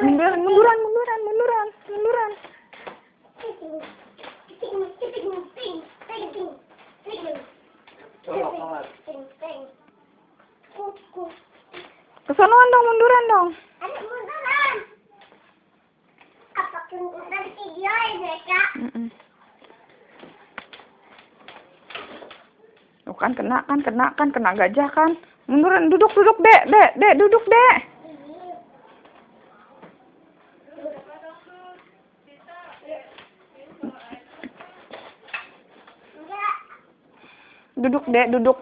Munduran, munduran, munduran, munduran, munduran. Kesonoan dong, munduran dong. Ada munduran. Apa dari video ya, Kak? Tuh kan kena gajah kan. Munduran, duduk, dek, duduk, dek. Duduk, dek, duduk.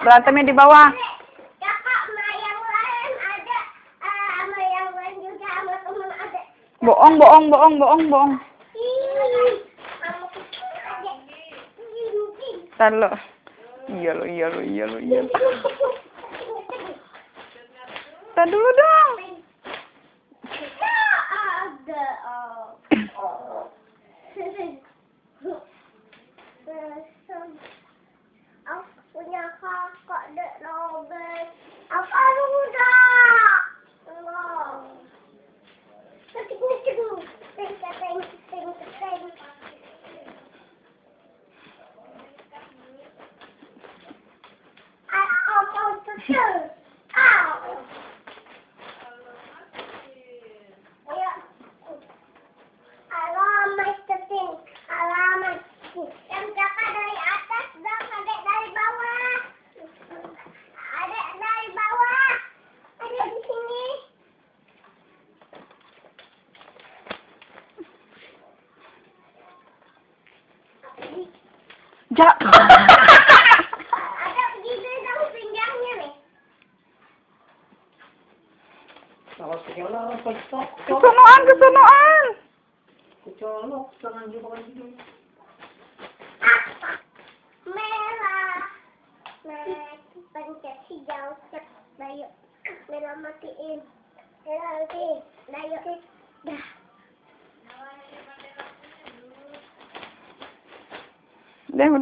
Berantemnya di bawah. Kakak, sama yang lain ada, sama yang lain juga sama teman ada. Bohong. Ntar lo. Iya lo. Ntar dulu dong. Aku punya kakak dek Robert. Apa udah? Ting. Alamat. Yang kakak dari atas dong, adek dari bawah. Adek dari bawah. Adek di sini. Ada begini dong pinggangnya nih. Kesonoan. Kecolok, jangan juga kan gitu. Merah. Pencet hijau, cet, bayu. Merah matiin. Bayu. Dah. Udah.